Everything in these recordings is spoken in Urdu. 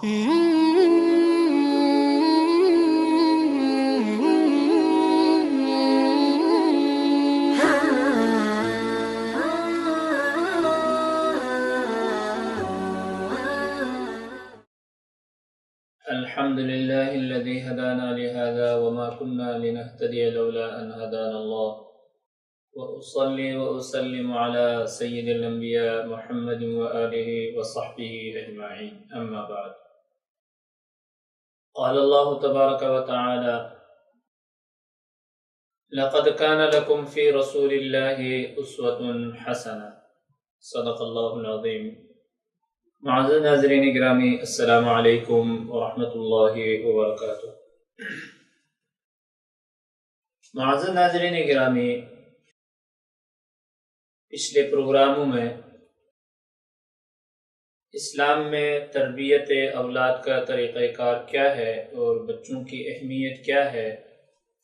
الحمد لله الذي هدانا لهذا وما كنا لنهتدي لولا أن هدانا الله وأصلي وأسلم على سيد الأنبياء محمد وآله وصحبه أجمعين أما بعد قال الله تبارك وتعالى لقد كان لكم في رسول الله أسوة حسنة صدق الله العظيم معزز ناظرین گرامی السلام علیکم ورحمۃ اللہ وبرکاتہ۔ معزز ناظرین گرامی، پچھلے پروگراموں میں اسلام میں تربیت اولاد کا طریقہ کار کیا ہے اور بچوں کی اہمیت کیا ہے،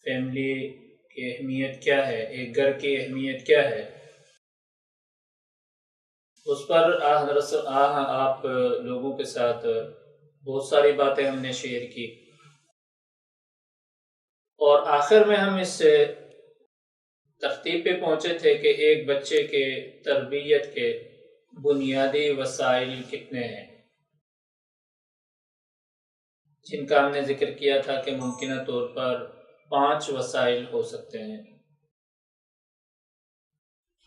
فیملی کی اہمیت کیا ہے، ایک گھر کی اہمیت کیا ہے، اس پر آپ لوگوں کے ساتھ بہت ساری باتیں ہم نے شیئر کی، اور آخر میں ہم اس ترتیب پہ پہنچے تھے کہ ایک بچے کے تربیت کے بنیادی وسائل کتنے ہیں، جن کا ہم نے ذکر کیا تھا کہ ممکنہ طور پر 5 وسائل ہو سکتے ہیں،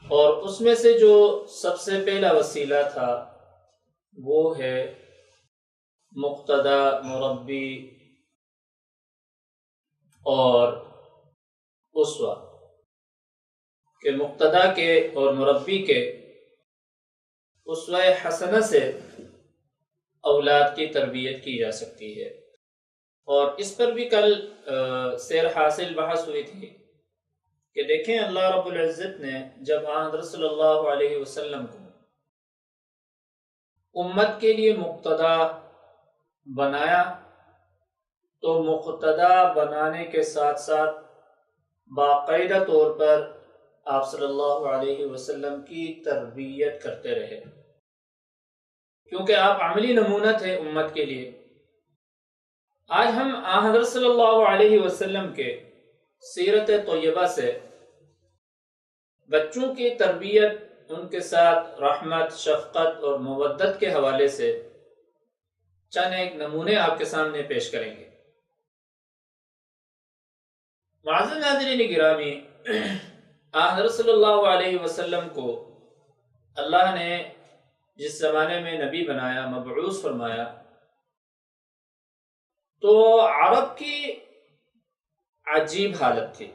اور اس میں سے جو سب سے پہلا وسیلہ تھا وہ ہے مقتدی مربی اور اسوہ، کہ مقتدی کے اور مربی کے اسوہ حسنہ سے اولاد کی تربیت کی جا سکتی ہے، اور اس پر بھی کل سیر حاصل بحث ہوئی تھی کہ دیکھیں اللہ رب العزت نے جب حضرت صلی اللہ علیہ وسلم کو امت کے لیے مقتدی بنایا تو مقتدی بنانے کے ساتھ ساتھ باقاعدہ طور پر آپ صلی اللہ علیہ وسلم کی تربیت کرتے رہے، کیونکہ آپ عملی نمونہ تھے امت کے لیے۔ آج ہم حضرت صلی اللہ علیہ وسلم کے سیرت طیبہ سے بچوں کی تربیت، ان کے ساتھ رحمت، شفقت اور مودت کے حوالے سے چند ایک نمونے آپ کے سامنے پیش کریں گے۔ معزز ناظرین گرامی، حضرت صلی اللہ علیہ وسلم کو اللہ نے جس زمانے میں نبی بنایا، مبعوث فرمایا، تو عرب کی عجیب حالت تھی،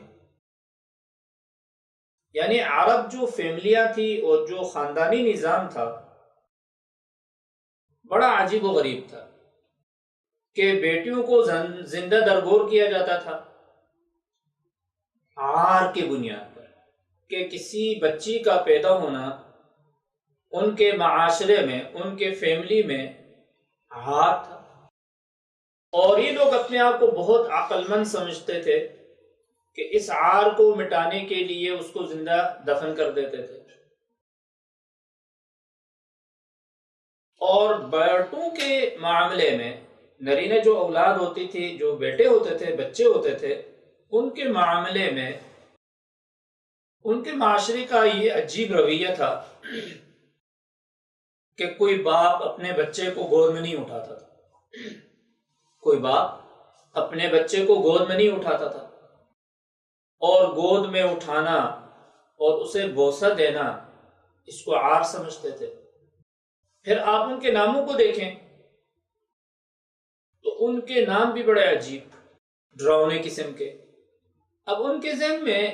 یعنی عرب جو فیملیاں تھی اور جو خاندانی نظام تھا بڑا عجیب و غریب تھا، کہ بیٹیوں کو زندہ درگور کیا جاتا تھا عار کی بنیاد پر، کہ کسی بچی کا پیدا ہونا ان کے معاشرے میں، ان کے فیملی میں عار تھا، اور یہ لوگ اپنے آپ کو بہت عقل مند سمجھتے تھے کہ اس عار کو مٹانے کے لیے اس کو زندہ دفن کر دیتے تھے، اور بیٹوں کے معاملے میں نرینہ جو اولاد ہوتی تھی، جو بیٹے ہوتے تھے، بچے ہوتے تھے، ان کے معاملے میں ان کے معاشرے کا یہ عجیب رویہ تھا کہ کوئی باپ اپنے بچے کو گود میں نہیں اٹھاتا تھا، کوئی باپ اپنے بچے کو گود میں نہیں اٹھاتا تھا، اور گود میں اٹھانا اور اسے بوسہ دینا اس کو عار سمجھتے تھے۔ پھر آپ ان کے ناموں کو دیکھیں تو ان کے نام بھی بڑے عجیب، ڈراؤنے قسم کے۔ اب ان کے ذہن میں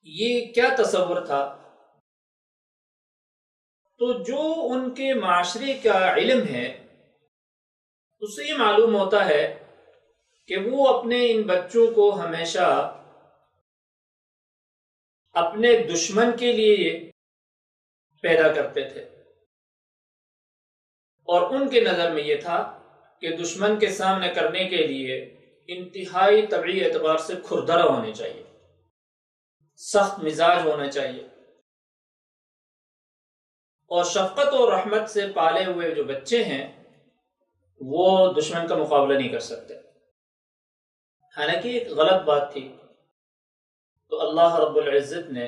یہ کیا تصور تھا؟ تو جو ان کے معاشرے کا علم ہے اس سے یہ معلوم ہوتا ہے کہ وہ اپنے ان بچوں کو ہمیشہ اپنے دشمن کے لیے پیدا کرتے تھے، اور ان کے نظر میں یہ تھا کہ دشمن کے سامنے کرنے کے لیے انتہائی طبعی اعتبار سے کھردرا ہونے چاہیے، سخت مزاج ہونا چاہیے، اور شفقت اور رحمت سے پالے ہوئے جو بچے ہیں وہ دشمن کا مقابلہ نہیں کر سکتے، حالانکہ ایک غلط بات تھی۔ تو اللہ رب العزت نے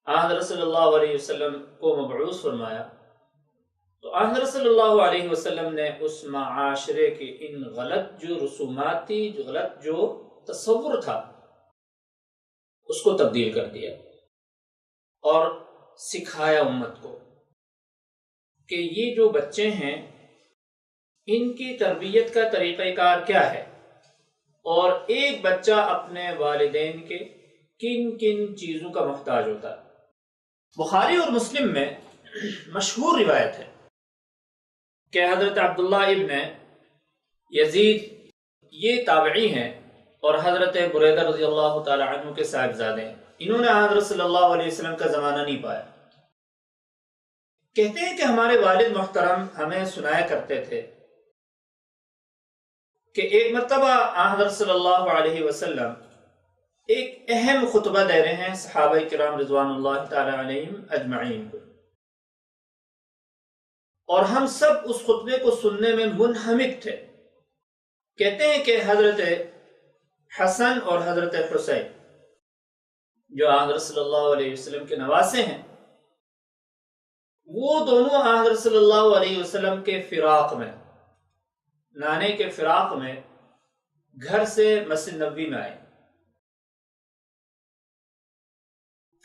حضرت صلی اللہ علیہ وسلم کو مبعوث فرمایا، تو حضرت صلی اللہ علیہ وسلم نے اس معاشرے کی ان غلط جو رسومات تھی، جو غلط جو تصور تھا، اس کو تبدیل کر دیا اور سکھایا امت کو کہ یہ جو بچے ہیں ان کی تربیت کا طریقہ کار کیا ہے، اور ایک بچہ اپنے والدین کے کن کن چیزوں کا محتاج ہوتا ہے۔ بخاری اور مسلم میں مشہور روایت ہے کہ حضرت عبداللہ ابن یزید یہ تابعی ہیں اور حضرت بریدہ رضی اللہ تعالی عنہ کے صاحبزادے ہیں، انہوں نے حضرت صلی اللہ علیہ وسلم کا زمانہ نہیں پایا۔ کہتے ہیں کہ ہمارے والد محترم ہمیں سنایا کرتے تھے کہ ایک مرتبہ حضرت صلی اللہ علیہ وسلم ایک اہم خطبہ دے رہے ہیں صحابہ کرام رضوان اللہ تعالی علیہم اجمعین کو، اور ہم سب اس خطبے کو سننے میں منہمک تھے۔ کہتے ہیں کہ حضرت حسن اور حضرت حسین جو حضرت صلی اللہ علیہ وسلم کے نواسے ہیں، وہ دونوں حضرت صلی اللہ علیہ وسلم کے فراق میں، نانے کے فراق میں گھر سے مسجد نبوی میں آئے۔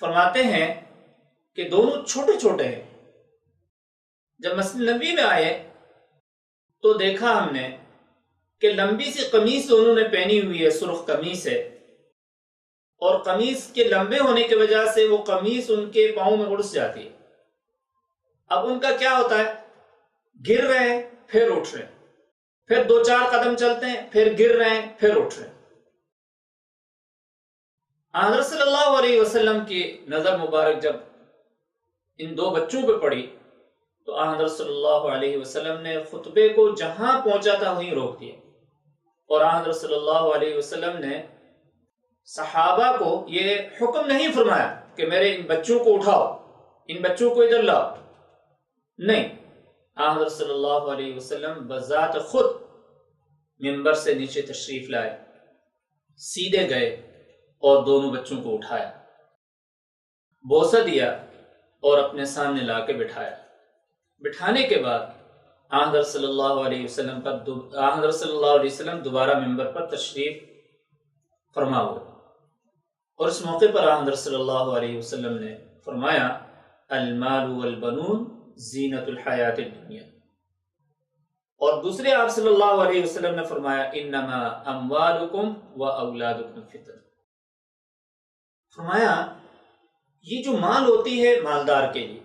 فرماتے ہیں کہ دونوں چھوٹے چھوٹے ہیں۔ جب مسجد نبوی میں آئے تو دیکھا ہم نے کہ لمبی سی قمیص انہوں نے پہنی ہوئی ہے، سرخ قمیص ہے، اور قمیص کے لمبے ہونے کی وجہ سے وہ قمیص ان کے پاؤں میں گھس جاتی ہے۔ اب ان کا کیا ہوتا ہے، گر رہے ہیں پھر اٹھ رہے ہیں، پھر دو چار قدم چلتے ہیں پھر گر رہے ہیں پھر اٹھ رہے ہیں۔ حضرت صلی اللہ علیہ وسلم کی نظر مبارک جب ان دو بچوں پہ پڑی تو حضرت صلی اللہ علیہ وسلم نے خطبے کو جہاں پہنچا تھا وہیں روک دیا، اور حضرت صلی اللہ علیہ وسلم نے صحابہ کو یہ حکم نہیں فرمایا کہ میرے ان بچوں کو اٹھاؤ، ان بچوں کو ادھر لاؤ، نہیں، حضرت صلی اللہ علیہ وسلم بذات خود منبر سے نیچے تشریف لائے، سیدھے گئے اور دونوں بچوں کو اٹھایا، بوسہ دیا اور اپنے سامنے لا کے بٹھایا۔ بٹھانے کے بعد حضرت صلی اللہ علیہ وسلم دوبارہ منبر پر تشریف فرما ہوئے، اور اس موقع پر حضرت صلی اللہ علیہ وسلم نے فرمایا المال والبنون زینت الحیات الدنیا، اور دوسرے آپ صلی اللہ علیہ وسلم نے فرمایا انما اموالکم و اولادکم فتنہ۔ فرمایا یہ جو مال ہوتی ہے مالدار کے لیے،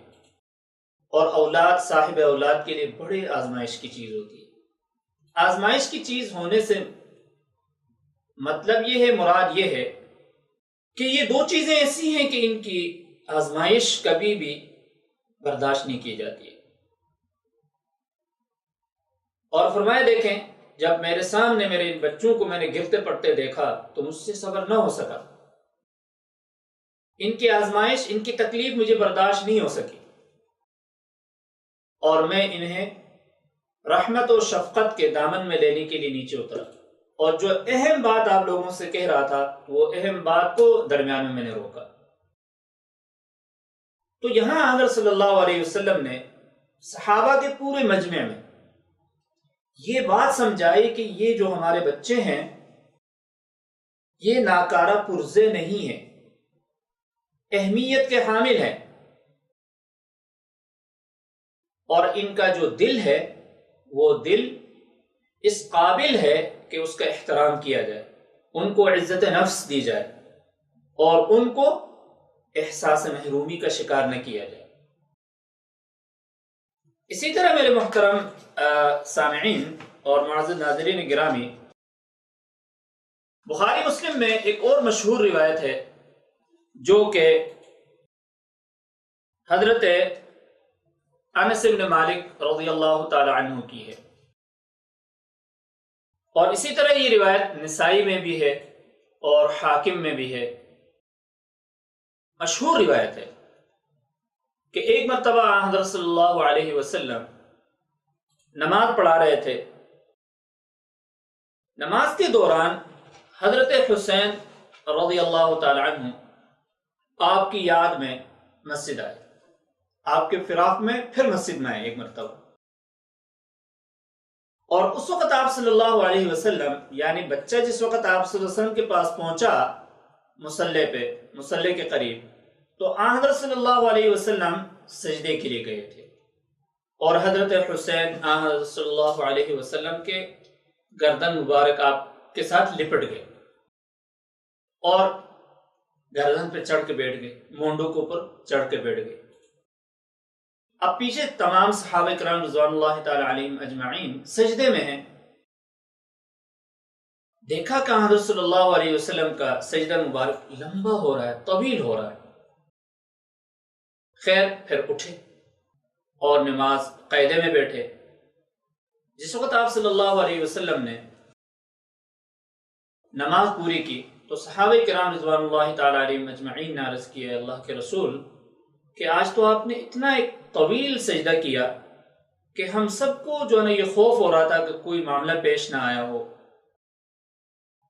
اور اولاد صاحب اولاد کے لیے بڑے آزمائش کی چیز ہوتی ہے۔ آزمائش کی چیز ہونے سے مطلب یہ ہے، مراد یہ ہے کہ یہ دو چیزیں ایسی ہیں کہ ان کی آزمائش کبھی بھی برداشت نہیں کی جاتی ہے۔ اور فرمایا دیکھیں جب میرے سامنے میرے ان بچوں کو میں نے گرتے پڑتے دیکھا تو مجھ سے صبر نہ ہو سکا، ان کی آزمائش، ان کی تکلیف مجھے برداشت نہیں ہو سکی، اور میں انہیں رحمت و شفقت کے دامن میں لینے کے لیے نیچے اترا، اور جو اہم بات آپ لوگوں سے کہہ رہا تھا وہ اہم بات کو درمیان میں نے روکا۔ تو یہاں حضرت صلی اللہ علیہ وسلم نے صحابہ کے پورے مجمع میں یہ بات سمجھائی کہ یہ جو ہمارے بچے ہیں یہ ناکارہ پرزے نہیں ہیں، اہمیت کے حامل ہیں، اور ان کا جو دل ہے وہ دل اس قابل ہے کہ اس کا احترام کیا جائے، ان کو عزت نفس دی جائے، اور ان کو احساس محرومی کا شکار نہ کیا جائے۔ اسی طرح میرے محترم سامعین اور معزز ناظرین گرامی، بخاری مسلم میں ایک اور مشہور روایت ہے جو کہ حضرت انس بن مالک رضی اللہ تعالی عنہ کی ہے، اور اسی طرح یہ روایت نسائی میں بھی ہے اور حاکم میں بھی ہے۔ مشہور روایت ہے کہ ایک مرتبہ حضرت صلی اللہ علیہ وسلم نماز پڑھا رہے تھے۔ نماز کے دوران حضرت حسین رضی اللہ تعالی عنہ آپ کی یاد میں مسجد آئے، آپ کے فراق میں پھر مسجد میں آئے ایک مرتبہ، اور اس وقت آپ صلی اللہ علیہ وسلم، یعنی بچہ جس وقت آپ صلی اللہ علیہ وسلم کے پاس پہنچا مصلی کے قریب، تو حضرت صلی اللہ علیہ وسلم سجدے کے لیے گئے تھے، اور حضرت حسین حضرت صلی اللہ علیہ وسلم کے گردن مبارک آپ کے ساتھ لپٹ گئے اور گردن پہ چڑھ کے بیٹھ گئے، مونڈوں کے اوپر چڑھ کے بیٹھ گئے۔ اب پیچھے تمام صحابہ کرام رضوان اللہ تعالی علیہم اجمعین سجدے میں ہیں، دیکھا کہ حضرت صلی اللہ علیہ وسلم کا سجدہ مبارک لمبا ہو رہا ہے، طویل ہو رہا ہے۔ خیر پھر اٹھے اور نماز قاعدے میں بیٹھے۔ جس وقت آپ صلی اللہ علیہ وسلم نے نماز پوری کی تو صحابہ کرام رضوان اللہ تعالی علیہم اجمعین نے عرض کیا، اللہ کے رسول، کہ آج تو آپ نے اتنا ایک طویل سجدہ کیا کہ ہم سب کو جو ہے نا یہ خوف ہو رہا تھا کہ کوئی معاملہ پیش نہ آیا ہو۔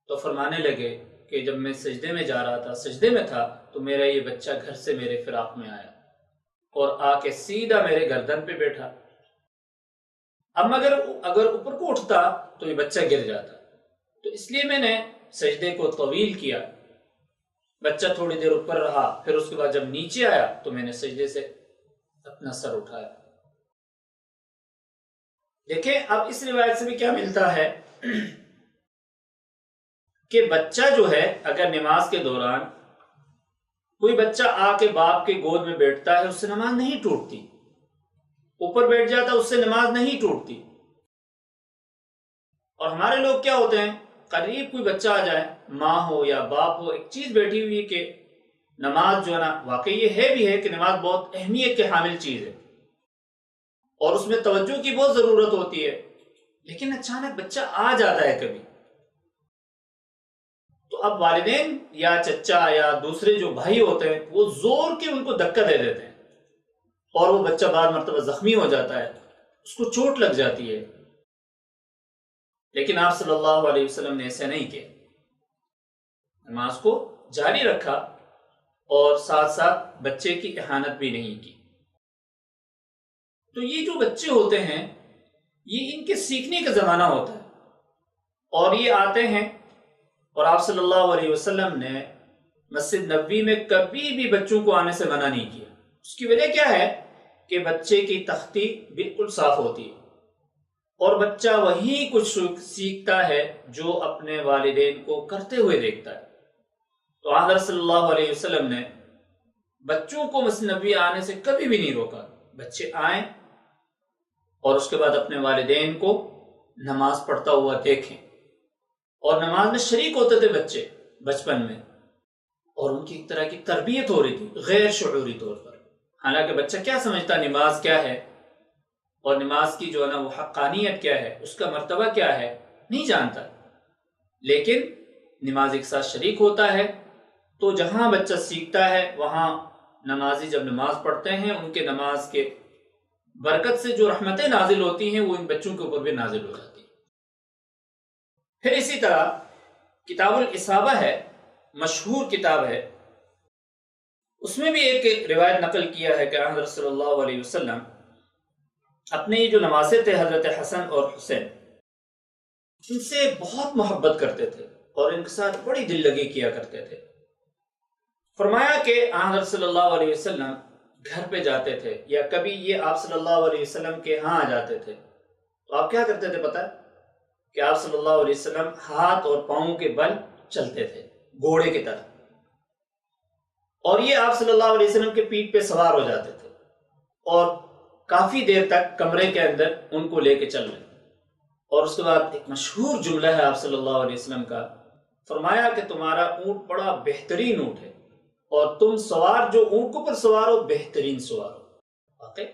تو فرمانے لگے کہ جب میں سجدے میں جا رہا تھا، سجدے میں تھا، تو میرا یہ بچہ گھر سے میرے فراق میں آیا اور آ کے سیدھا میرے گردن پہ بیٹھا۔ اب اگر اوپر کو اٹھتا تو یہ بچہ گر جاتا، تو اس لیے میں نے سجدے کو طویل کیا۔ بچہ تھوڑی دیر اوپر رہا، پھر اس کے بعد جب نیچے آیا تو میں نے سجدے سے اپنا سر اٹھایا۔ دیکھیں اب اس روایت سے بھی کیا ملتا ہے کہ بچہ جو ہے اگر نماز کے دوران کوئی بچہ آ کے باپ کے گود میں بیٹھتا ہے، اس سے نماز نہیں ٹوٹتی، اوپر بیٹھ جاتا اس سے نماز نہیں ٹوٹتی۔ اور ہمارے لوگ کیا ہوتے ہیں، قریب کوئی بچہ آ جائے، ماں ہو یا باپ ہو، ایک چیز بیٹھی ہوئی کہ نماز جو ہے نا، واقعی یہ ہے بھی ہے کہ نماز بہت اہمیت کے حامل چیز ہے اور اس میں توجہ کی بہت ضرورت ہوتی ہے، لیکن اچانک بچہ آ جاتا ہے کبھی، تو اب والدین یا چچا یا دوسرے جو بھائی ہوتے ہیں وہ زور کے ان کو دھکا دے دیتے ہیں اور وہ بچہ بعض مرتبہ زخمی ہو جاتا ہے، اس کو چوٹ لگ جاتی ہے۔ لیکن آپ صلی اللہ علیہ وسلم نے ایسا نہیں کیا، نماز کو جاری رکھا اور ساتھ ساتھ بچے کی اہانت بھی نہیں کی۔ تو یہ جو بچے ہوتے ہیں یہ ان کے سیکھنے کا زمانہ ہوتا ہے، اور یہ آتے ہیں، اور آپ صلی اللہ علیہ وسلم نے مسجد نبوی میں کبھی بھی بچوں کو آنے سے منع نہیں کیا۔ اس کی وجہ کیا ہے کہ بچے کی تختی بالکل صاف ہوتی ہے اور بچہ وہی کچھ سیکھتا ہے جو اپنے والدین کو کرتے ہوئے دیکھتا ہے۔ تو حضرت صلی اللہ علیہ وسلم نے بچوں کو مسجد نبوی آنے سے کبھی بھی نہیں روکا، بچے آئیں اور اس کے بعد اپنے والدین کو نماز پڑھتا ہوا دیکھیں، اور نماز میں شریک ہوتے تھے بچے بچپن میں، اور ان کی ایک طرح کی تربیت ہو رہی تھی غیر شعوری طور پر۔ حالانکہ بچہ کیا سمجھتا نماز کیا ہے اور نماز کی جو ہے نا وہ حقانیت کیا ہے، اس کا مرتبہ کیا ہے، نہیں جانتا، لیکن نماز ایک ساتھ شریک ہوتا ہے تو جہاں بچہ سیکھتا ہے وہاں نمازی جب نماز پڑھتے ہیں ان کے نماز کے برکت سے جو رحمتیں نازل ہوتی ہیں وہ ان بچوں کے اوپر بھی نازل ہو جاتی ہیں۔ پھر اسی طرح کتاب الاصابہ ہے، مشہور کتاب ہے، اس میں بھی ایک روایت نقل کیا ہے کہ حضرت صلی اللہ علیہ وسلم اپنے یہ جو نواسے تھے حضرت حسن اور حسین، ان سے بہت محبت کرتے تھے اور ان کے ساتھ بڑی دل لگی کیا کرتے تھے۔ فرمایا کہ حضرت صلی اللہ علیہ وسلم گھر پہ جاتے تھے یا کبھی یہ آپ صلی اللہ علیہ وسلم کے ہاں آ جاتے تھے تو آپ کیا کرتے تھے پتہ ہے کہ آپ صلی اللہ علیہ وسلم ہاتھ اور پاؤں کے بل چلتے تھے گھوڑے کی طرح، اور یہ آپ صلی اللہ علیہ وسلم کے پیٹھ پہ سوار ہو جاتے تھے اور کافی دیر تک کمرے کے اندر ان کو لے کے چل رہے۔ اور اس کے بعد ایک مشہور جملہ ہے آپ صلی اللہ علیہ وسلم کا، فرمایا کہ تمہارا اونٹ بڑا بہترین اونٹ ہے اور تم سوار جو اونٹ کو پر سوار ہو بہترین سوار ہو۔ واقعی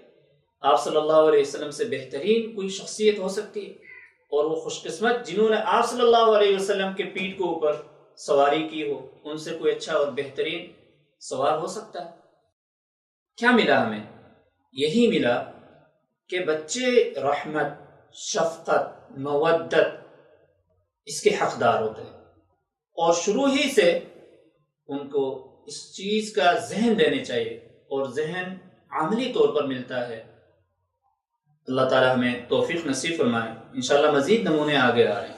آپ صلی اللہ علیہ وسلم سے بہترین کوئی شخصیت ہو سکتی ہے، اور وہ خوش قسمت جنہوں نے آپ صلی اللہ علیہ وسلم کے پیٹھ کے اوپر سواری کی ہو، ان سے کوئی اچھا اور بہترین سوار ہو سکتا ہے۔ کیا ملا ہمیں؟ یہی ملا کہ بچے رحمت شفقت، مودت اس کے حقدار ہوتے ہیں، اور شروع ہی سے ان کو اس چیز کا ذہن دینے چاہیے، اور ذہن عملی طور پر ملتا ہے۔ اللہ تعالی ہمیں توفیق نصیب فرمائے۔ انشاءاللہ مزید نمونے آگے آ رہے ہیں۔